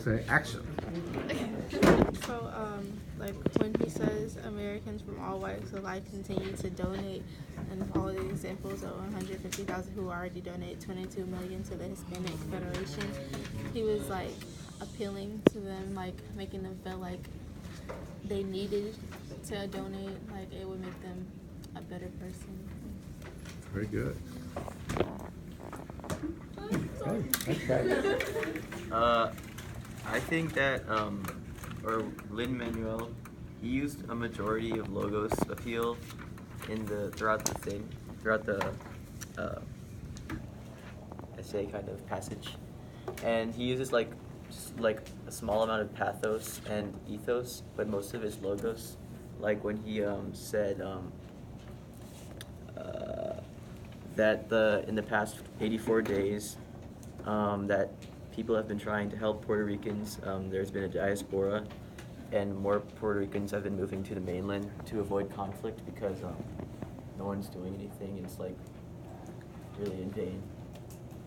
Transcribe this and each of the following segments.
say action. So, like when he says Americans from all walks of life continue to donate, and follow the examples of 150,000 who already donated 22 million to the Hispanic Federation, he was like appealing to them, like making them feel like they needed to donate, like it would make them a better person. Very good. Okay. I think that, or Manuel, he used a majority of logos appeal throughout the essay kind of passage, and he uses just like a small amount of pathos and ethos, but most of his logos, like when he said that in the past 84 days that people have been trying to help Puerto Ricans. There's been a diaspora, and more Puerto Ricans have been moving to the mainland to avoid conflict because no one's doing anything. It's like really in vain,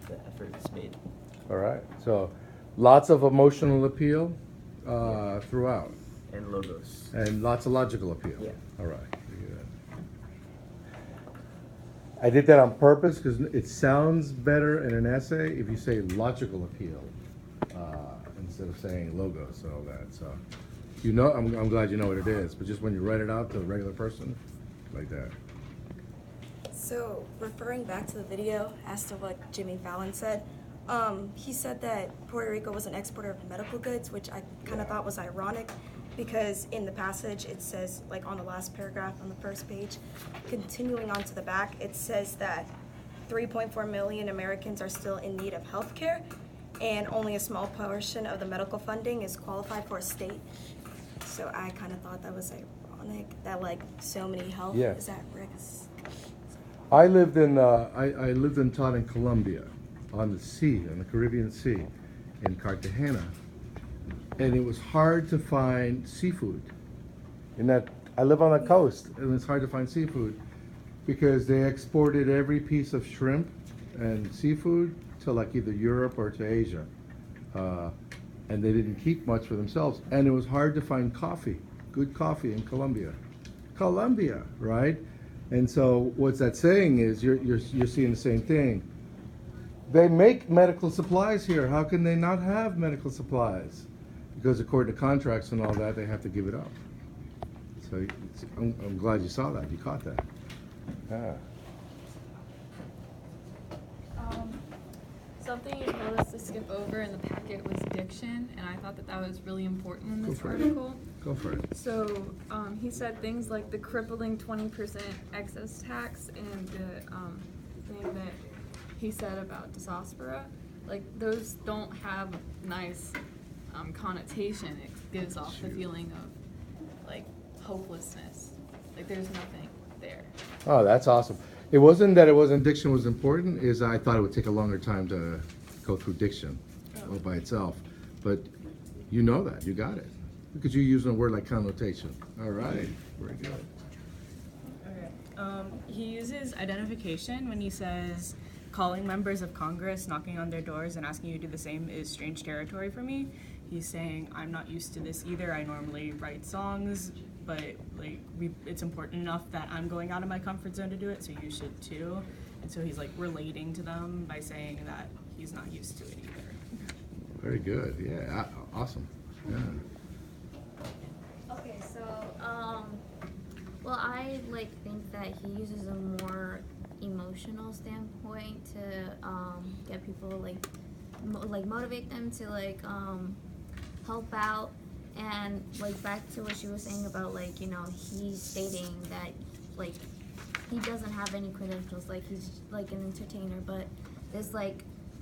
the effort is made. All right. So lots of emotional appeal throughout. And logos. And lots of logical appeal. Yeah. All right. Very good. I did that on purpose because it sounds better in an essay if you say logical appeal instead of saying logos and all that. So, you know, I'm glad you know what it is, but just when you write it out to a regular person, like that. So, referring back to the video as to what Jimmy Fallon said, he said that Puerto Rico was an exporter of medical goods, which I kind of thought was ironic because in the passage it says, like on the last paragraph on the first page, continuing on to the back, it says that 3.4 million Americans are still in need of health care and only a small portion of the medical funding is qualified for a state. So I kind of thought that was ironic that like so many health is at risk. I lived in and taught in Colombia, on the sea, on the Caribbean Sea, in Cartagena, and it was hard to find seafood. I live on the coast, and it's hard to find seafood because they exported every piece of shrimp and seafood to like either Europe or to Asia, and they didn't keep much for themselves. And it was hard to find coffee, good coffee in Colombia, right? And so what's that saying is you're seeing the same thing. They make medical supplies here. How can they not have medical supplies? Because according to contracts and all that, they have to give it up. So I'm glad you saw that. You caught that. Yeah. Something you told us to skip over in the packet was diction, and I thought that was really important in this article. Go for it. So he said things like the crippling 20% excess tax and the thing that he said about diaspora, like those don't have nice connotation. It gives off the feeling of like hopelessness. Like there's nothing there. Oh, that's awesome. It wasn't that diction was important, is I thought it would take a longer time to go through diction all by itself. But you know that, you got it. Because you're using a word like connotation. All right, very good. Okay. He uses identification when he says calling members of Congress, knocking on their doors and asking you to do the same is strange territory for me. He's saying, I'm not used to this either. I normally write songs, but like it's important enough that I'm going out of my comfort zone to do it, so you should too. And so he's like relating to them by saying that he's not used to it either. Very good. Yeah, awesome. Yeah. Okay, so well, I think that he uses a more emotional standpoint to get people motivate them to help out. And back to what she was saying about he's stating that he doesn't have any credentials, he's an entertainer, but this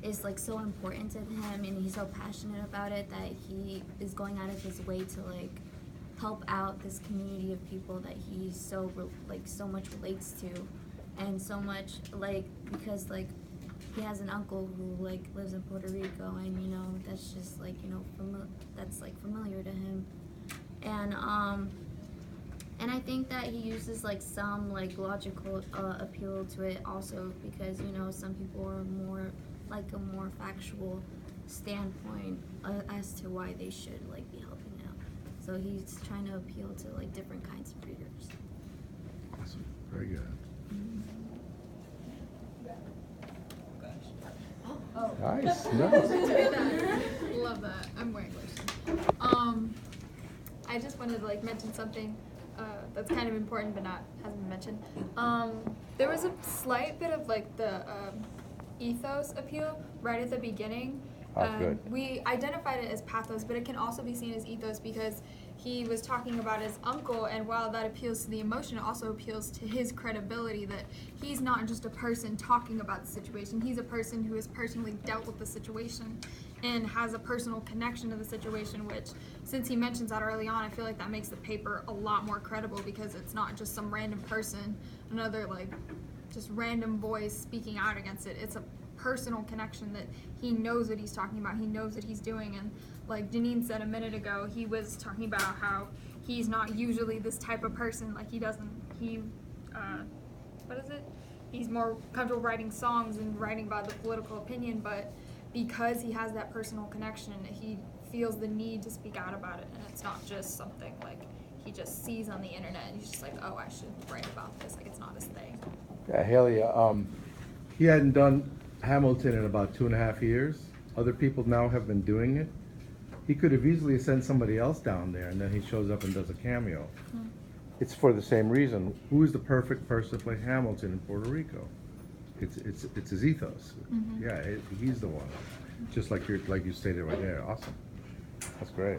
is so important to him and he's so passionate about it that he is going out of his way to help out this community of people that he so much relates to, and so much because he has an uncle who lives in Puerto Rico, and that's just that's familiar to him, and I think that he uses some logical appeal to it also, because some people are more a more factual standpoint as to why they should like be helping out. So he's trying to appeal to like different kinds of readers. Awesome. Very good. Nice. Nice. Love that. I'm wearing lotion. I just wanted to like mention something that's kind of important but hasn't been mentioned. There was a slight bit of like the ethos appeal right at the beginning. Good. We identified it as pathos, but it can also be seen as ethos because he was talking about his uncle, and while that appeals to the emotion, it also appeals to his credibility that he's not just a person talking about the situation, he's a person who has personally dealt with the situation and has a personal connection to the situation, which, since he mentions that early on, I feel like that makes the paper a lot more credible because it's not just some random person, another like just random voice speaking out against it. It's a personal connection that he knows what he's talking about, he knows what he's doing, and like Janine said a minute ago, he was talking about how he's not usually this type of person, like he's more comfortable writing songs and writing about the political opinion, but because he has that personal connection, he feels the need to speak out about it, and it's not just something like he just sees on the internet and he's just like, oh, I should write about this, like it's not his thing. Yeah, Haley, he hadn't done Hamilton in about 2.5 years. Other people now have been doing it. He could have easily sent somebody else down there, and then he shows up and does a cameo. Mm. It's for the same reason. Who is the perfect person to play Hamilton in Puerto Rico? It's his ethos. Mhm. Yeah, he's the one. Just like you stated right there. Awesome. That's great.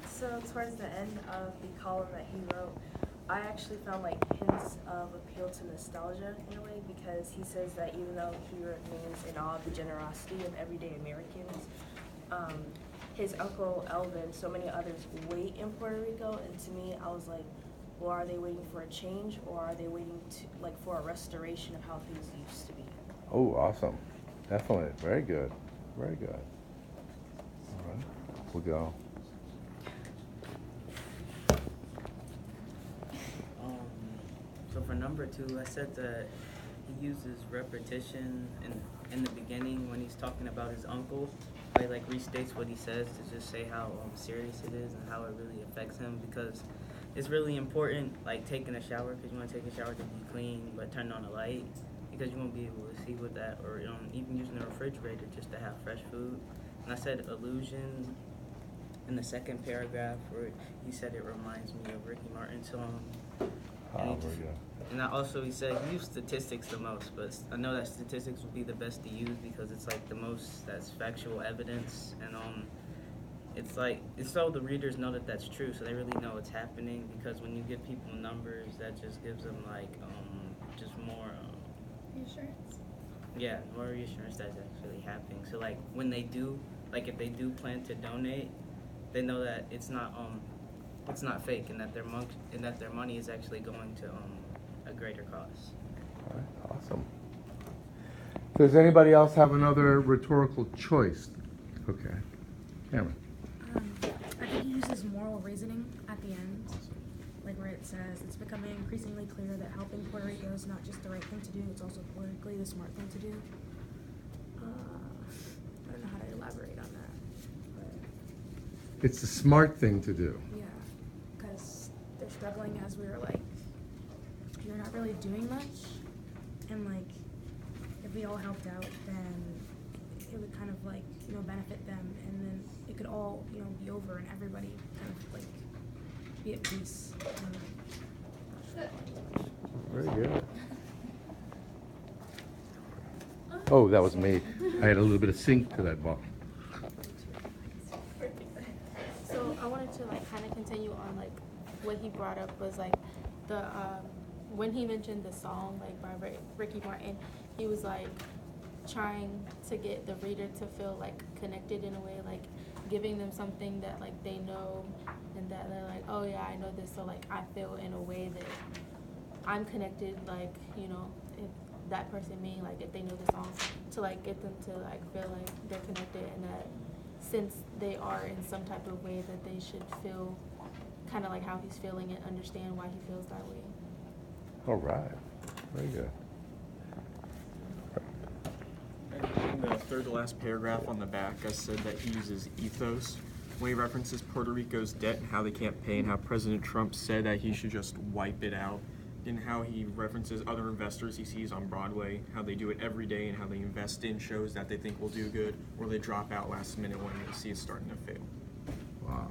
So towards the end of the column that he wrote, I actually found like hints of appeal to nostalgia in a way, because he says that even though he remains in awe of the generosity of everyday Americans, his uncle Elvin, so many others wait in Puerto Rico, and to me, I was like, well, are they waiting for a change, or are they waiting to for a restoration of how things used to be? Oh, awesome. Definitely. Very good. Very good. All right. We'll go. So for number 2, I said that he uses repetition in the beginning when he's talking about his uncle. He like restates what he says to just say how serious it is and how it really affects him, because it's really important, like taking a shower, because you want to take a shower to be clean, but turn on a light because you won't be able to see with that, or even using the refrigerator just to have fresh food. And I said illusion in the second paragraph where he said it reminds me of Ricky Martin's song. And he said he used statistics the most, but I know that statistics would be the best to use because it's like the most that's factual evidence, and it's like it's so the readers know that that's true, so they really know what's happening. Because when you give people numbers, that just gives them like just more Reassurance. Yeah, more reassurance that's actually happening. So like when they do, like if they do plan to donate, they know that it's not fake, and that their money is actually going to a greater cause. All right. Awesome. Does anybody else have another rhetorical choice? Okay. Cameron. I think he uses moral reasoning at the end, like where it says, it's becoming increasingly clear that helping Puerto Rico is not just the right thing to do, it's also politically the smart thing to do. I don't know how to elaborate on that, but It's the smart thing to do. yeah, because they're struggling, as we were like, you're not really doing much, and like, if we all helped out, then it would kind of like, benefit them, and then it could all, be over, and everybody kind of like be at peace. Very good. Oh, that was me. I had a little bit of sink to that ball. So I wanted to like kind of continue on like what he brought up was like the when he mentioned the song like by Ricky Martin, he was like trying to get the reader to feel like connected in a way, like giving them something that like they know and that they're like, oh yeah, I know this, so like I feel in a way that I'm connected, like if that person mean like if they know the song, to like get them to like feel like they're connected, and that since they are in some type of way that they should feel kind of like how he's feeling and understand why he feels that way. All right. Very good. In the third to last paragraph on the back, I said that he uses ethos when he references Puerto Rico's debt and how they can't pay, and how President Trump said that he should just wipe it out, and how he references other investors he sees on Broadway, how they do it every day, and how they invest in shows that they think will do good, or they drop out last minute when they see it's starting to fail. Wow.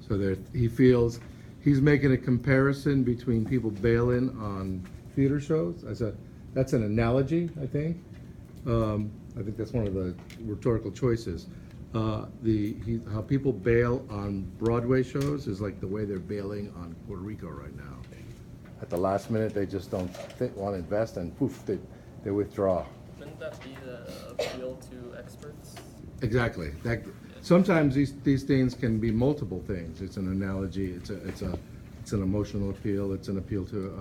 So there, he feels he's making a comparison between people bailing on theater shows. That's an analogy, I think. I think that's one of the rhetorical choices. How people bail on Broadway shows is like the way they're bailing on Puerto Rico right now. At the last minute, they just don't want to invest, and poof, they withdraw. Wouldn't that be the appeal to experts? Exactly. Sometimes these things can be multiple things. It's an analogy. It's an emotional appeal. It's an appeal to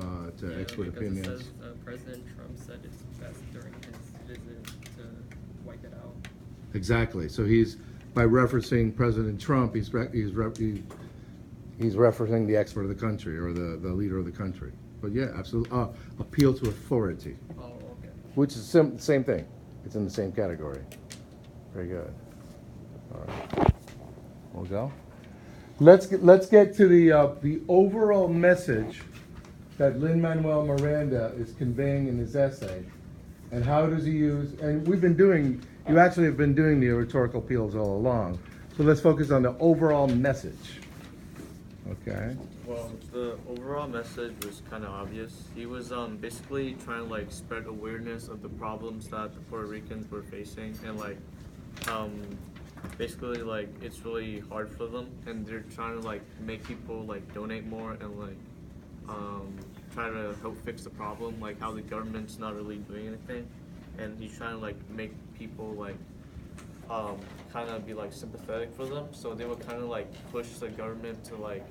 expert opinions. It says President Trump said it's best during his visit to wipe it out. Exactly. So by referencing President Trump, he's referencing the expert of the country or the leader of the country. But yeah, absolutely. Appeal to authority. Oh, okay. Which is the same thing. It's in the same category. Very good. All right. We'll go. Let's get to the overall message that Lin-Manuel Miranda is conveying in his essay, and how does he use? And you actually have been doing the rhetorical appeals all along. So let's focus on the overall message. Okay. Well, the overall message was kind of obvious. He was basically trying to like spread awareness of the problems that the Puerto Ricans were facing, and like basically like it's really hard for them, and they're trying to like make people like donate more and like try to help fix the problem, like how the government's not really doing anything, and he's trying to like make people like kind of be like sympathetic for them, so they would kind of like push the government to like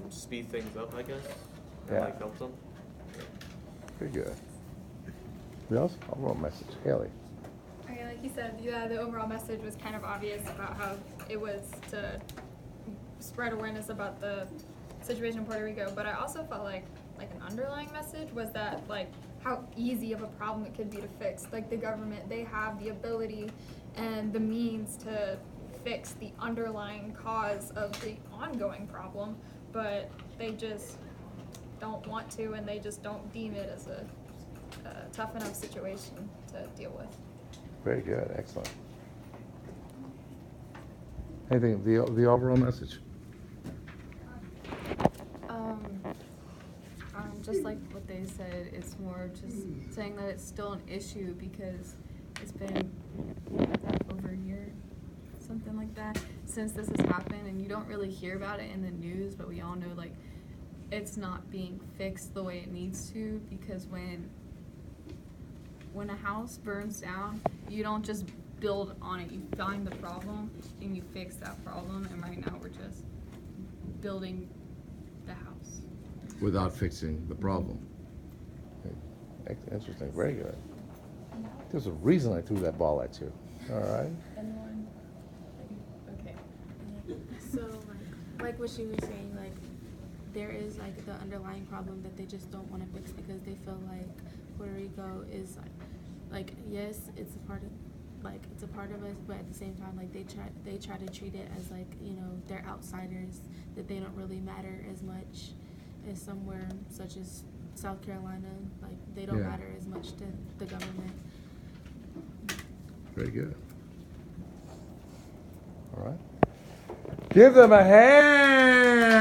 speed things up, I guess, and like help them. Very good. What else? Overall message, Haley. Okay, like you said, yeah, the overall message was kind of obvious about how it was to spread awareness about the situation in Puerto Rico, but I also felt like an underlying message was that like how easy of a problem it could be to fix. Like the government, they have the ability and the means to fix the underlying cause of the ongoing problem, but they just don't want to, and they just don't deem it as a tough enough situation to deal with. Very good. Excellent. Anything, the overall message? Just like what they said, it's more just saying that it's still an issue because it's been over a year, something like that, since this has happened, and you don't really hear about it in the news, but we all know like it's not being fixed the way it needs to, because when a house burns down, you don't just build on it. You find the problem and you fix that problem, and right now we're just building the house without fixing the problem. Okay. Interesting. Very good. There's a reason I threw that ball at you. All right. Okay. So like what she was saying, like there is like the underlying problem that they just don't want to fix because they feel like Puerto Rico is like yes, it's a part of us, but at the same time like they try to treat it as like, you know, they're outsiders, that they don't really matter as much as somewhere such as South Carolina. Like they don't matter as much to the government. Very good. All right. Give them a hand.